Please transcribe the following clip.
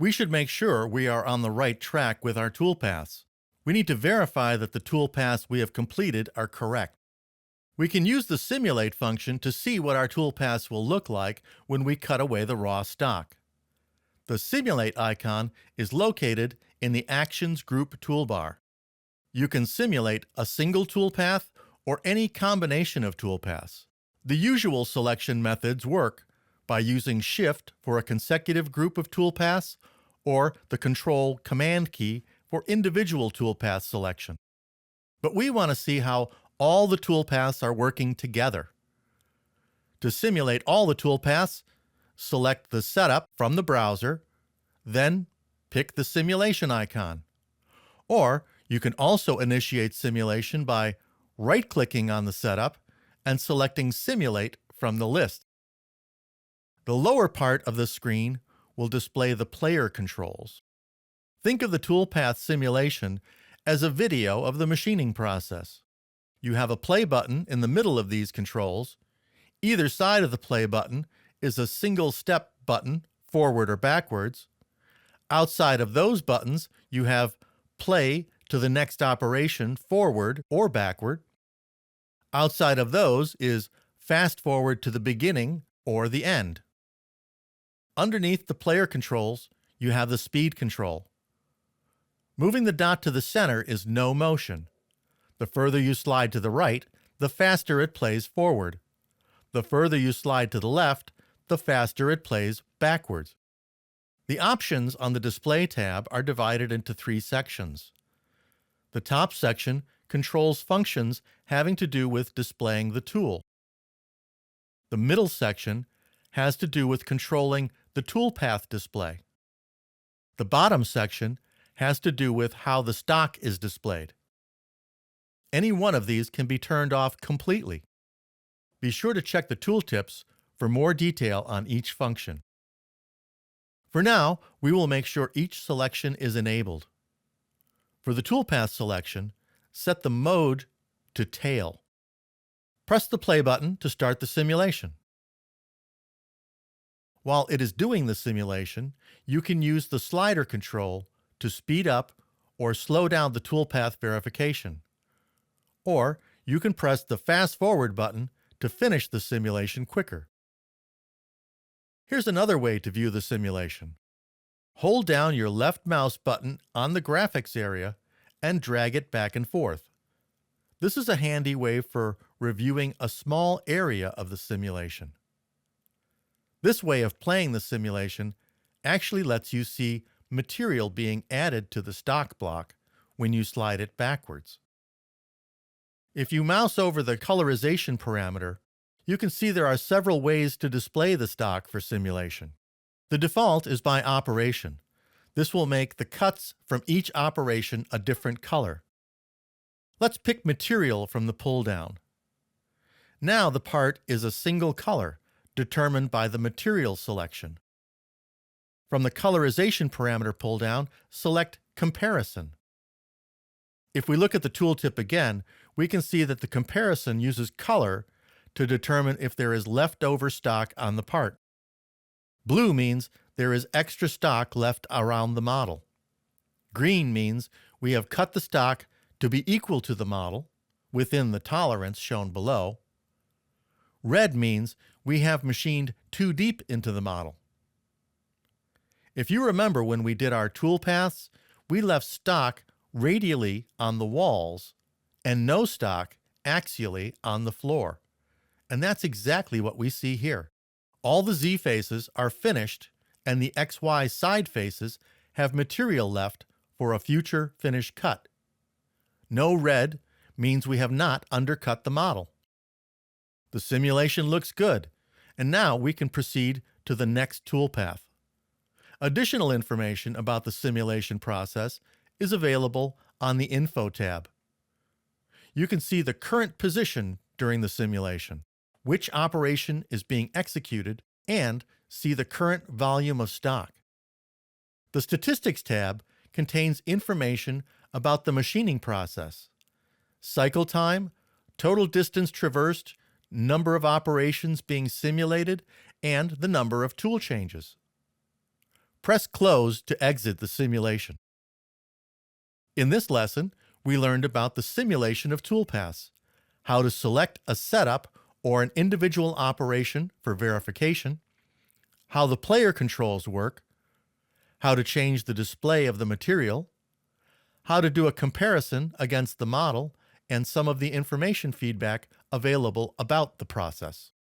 We should make sure we are on the right track with our toolpaths. We need to verify that the toolpaths we have completed are correct. We can use the Simulate function to see what our toolpaths will look like when we cut away the raw stock. The Simulate icon is located in the Actions Group toolbar. You can simulate a single toolpath or any combination of toolpaths. The usual selection methods work by using Shift for a consecutive group of toolpaths or the Control-Command key for individual toolpath selection. But we want to see how all the toolpaths are working together. To simulate all the toolpaths, select the Setup from the browser, then pick the simulation icon. Or you can also initiate simulation by right-clicking on the setup and selecting Simulate from the list. The lower part of the screen will display the player controls. Think of the toolpath simulation as a video of the machining process. You have a play button in the middle of these controls. Either side of the play button is a single step button, forward or backwards. Outside of those buttons, you have play to the next operation, forward or backward. Outside of those is fast forward to the beginning or the end. Underneath the player controls, you have the speed control. Moving the dot to the center is no motion. The further you slide to the right, the faster it plays forward. The further you slide to the left, the faster it plays backwards. The options on the Display tab are divided into 3 sections. The top section controls functions having to do with displaying the tool. The middle section has to do with controlling the toolpath display. The bottom section has to do with how the stock is displayed. Any one of these can be turned off completely. Be sure to check the tooltips for more detail on each function. For now, we will make sure each selection is enabled. For the toolpath selection, set the mode to tail. Press the play button to start the simulation. While it is doing the simulation, you can use the slider control to speed up or slow down the toolpath verification. Or you can press the fast forward button to finish the simulation quicker. Here's another way to view the simulation. Hold down your left mouse button on the graphics area and drag it back and forth. This is a handy way for reviewing a small area of the simulation. This way of playing the simulation actually lets you see material being added to the stock block when you slide it backwards. If you mouse over the colorization parameter, you can see there are several ways to display the stock for simulation. The default is by operation. This will make the cuts from each operation a different color. Let's pick material from the pull-down. Now the part is a single color, determined by the material selection. From the colorization parameter pull-down, select Comparison. If we look at the tooltip again, we can see that the comparison uses color to determine if there is leftover stock on the part. Blue means there is extra stock left around the model. Green means we have cut the stock to be equal to the model, within the tolerance shown below. Red means we have machined too deep into the model. If you remember when we did our toolpaths, we left stock radially on the walls and no stock axially on the floor. And that's exactly what we see here. All the Z faces are finished and the XY side faces have material left for a future finish cut. No red means we have not undercut the model. The simulation looks good, and now we can proceed to the next toolpath. Additional information about the simulation process is available on the Info tab. You can see the current position during the simulation, which operation is being executed, and see the current volume of stock. The Statistics tab contains information about the machining process, cycle time, total distance traversed, number of operations being simulated, and the number of tool changes. Press Close to exit the simulation. In this lesson, we learned about the simulation of toolpaths, how to select a setup or an individual operation for verification, how the player controls work, how to change the display of the material, how to do a comparison against the model, and some of the information feedback available about the process.